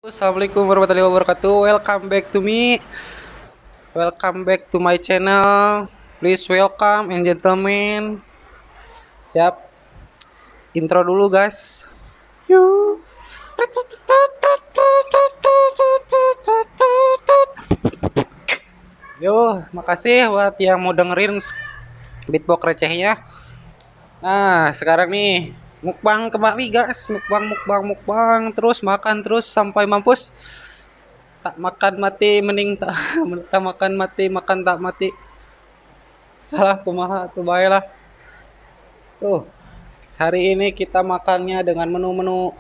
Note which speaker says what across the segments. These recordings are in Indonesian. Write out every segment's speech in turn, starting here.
Speaker 1: Assalamualaikum warahmatullahi wabarakatuh. Welcome back to me. Welcome back to my channel. Please welcome and gentlemen. Siap. Intro dulu guys. Yuk. Yo, makasih buat yang mau dengerin beatbox recehnya. Nah, sekarang nih mukbang kembali guys. Mukbang terus makan terus sampai mampus. Tak makan mati mending tak tak makan mati makan tak mati. Salah kumaha tuh baiklah. Tuh, hari ini kita makannya dengan menu-menu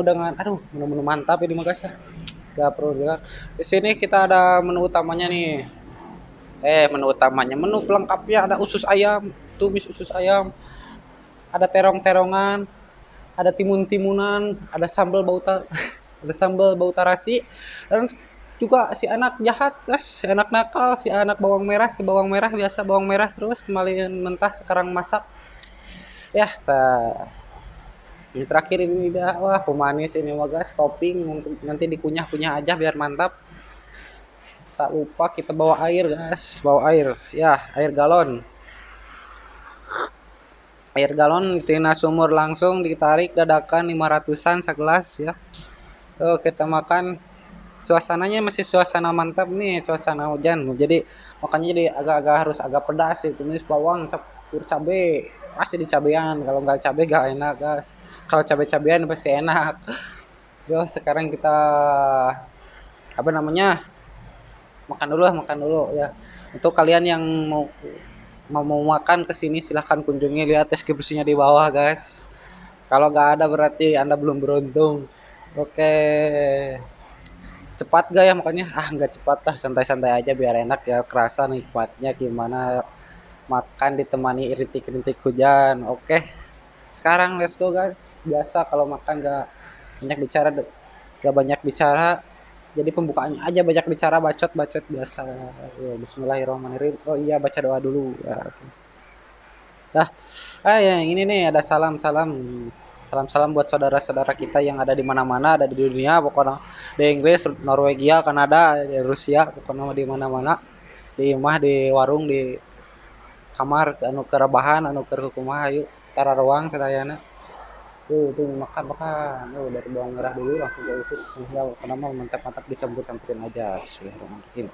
Speaker 1: dengan menu-menu mantap ini mah guys ya. Gak perlu bilang. Di sini kita ada menu utamanya nih. Menu utamanya, menu pelengkapnya ada usus ayam, tumis usus ayam, ada terong-terongan, ada timun-timunan, ada sambal bauta, ada sambal bau tarasi, dan juga si anak jahat guys, si anak nakal, si anak bawang merah, si bawang merah biasa bawang merah terus kembali mentah sekarang masak ya. Ini terakhir ini dah, wah pemanis ini mah guys, topping untuk nanti dikunyah-kunyah aja biar mantap. Tak lupa kita bawa air guys, bawa air ya, air galon tina sumur langsung ditarik dadakan 500-an segelas ya. Kita makan, suasananya masih suasana mantap nih, suasana hujan, jadi makanya jadi agak-agak harus agak pedas sih, tumis bawang campur cabe, pasti dicabean, kalau nggak cabe gak enak guys, kalau cabe-cabean pasti enak. Yo sekarang kita apa namanya, makan dulu ya. Untuk kalian yang mau makan kesini silahkan kunjungi, lihat deskripsinya di bawah guys, kalau nggak ada berarti anda belum beruntung. Oke, cepat gak ya makanya, nggak cepat lah, santai-santai aja biar enak ya, kerasa nikmatnya gimana makan ditemani rintik-rintik hujan. Oke, sekarang let's go guys. Biasa kalau makan banyak bicara gak banyak bicara, jadi pembukaannya aja banyak bicara, bacot bacot biasa ya. Bismillahirrahmanirrahim. Oh iya, baca doa dulu ya. Nah, yang ini nih ada salam-salam. Salam-salam buat saudara-saudara kita yang ada di mana-mana, ada di dunia, pokoknya di Inggris, Norwegia, Kanada, di Rusia, pokoknya di mana-mana. Di rumah, di warung, di kamar, anu kerebahan, anu kumaha yuk. Tara ruang sadayana. Tuh makan makan. Dari bawang merah dulu langsung ke usut. Ya, kenapa mantap-mantap dicampur-campurin aja. Bismillahirrahmanirrahim.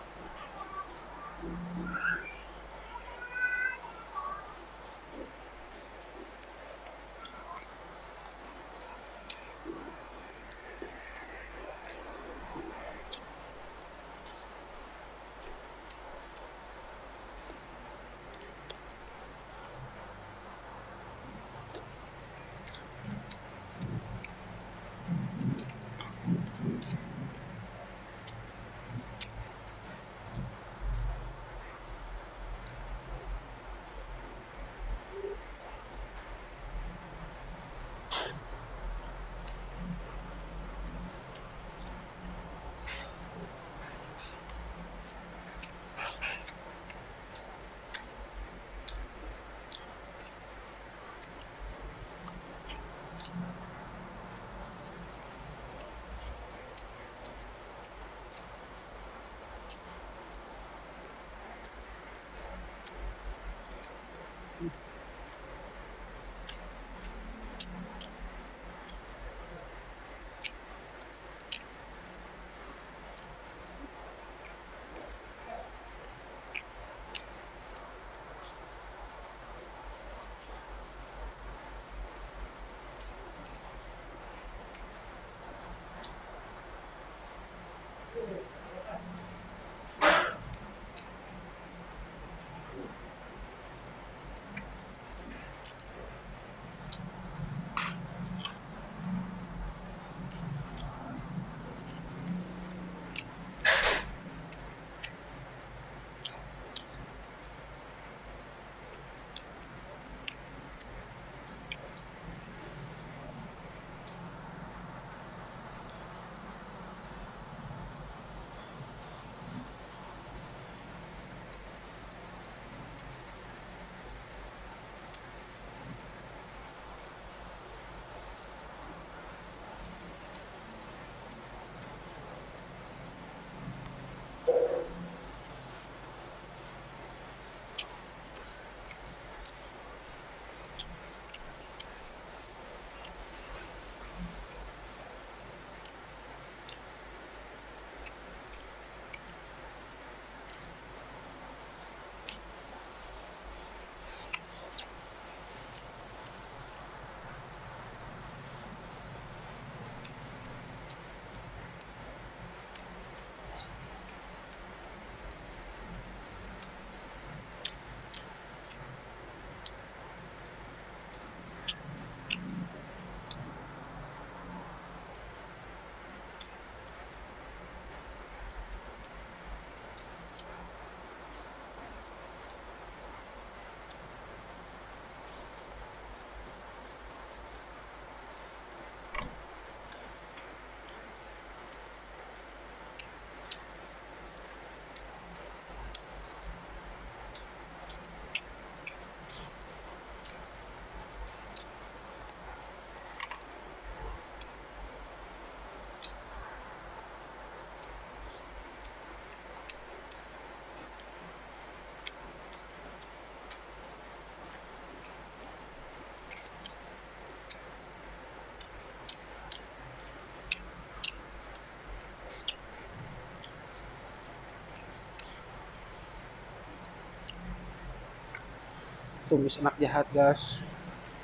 Speaker 1: tumis anak jahat guys,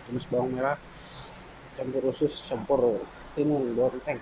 Speaker 1: tumis bawang merah, campur usus, campur timun bawang putih.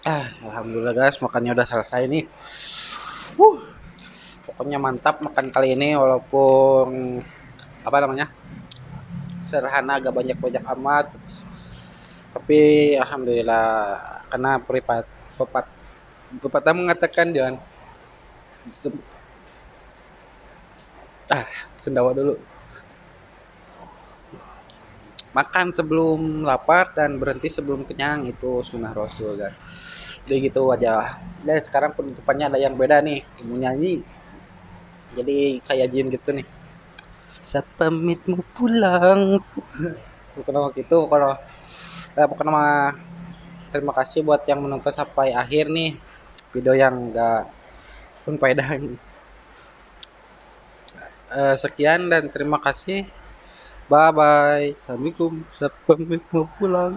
Speaker 1: Alhamdulillah guys, makannya udah selesai nih. uh Pokoknya mantap makan kali ini, walaupun apa namanya, sederhana, agak banyak amat, tapi alhamdulillah. Karena pepat pepatah mengatakan jangan se- sendawa dulu, makan sebelum lapar dan berhenti sebelum kenyang, itu sunnah rasul guys. Jadi gitu aja. Dan sekarang penutupannya ada yang beda nih, mau nyanyi jadi kayak jin gitu nih. Sepamitmu pulang. Bukan gitu kalau bukan nama. Terima kasih buat yang menonton sampai akhir nih video yang enggak berfaedah. Sekian dan terima kasih. Bye bye. Assalamualaikum. Sampai pulang.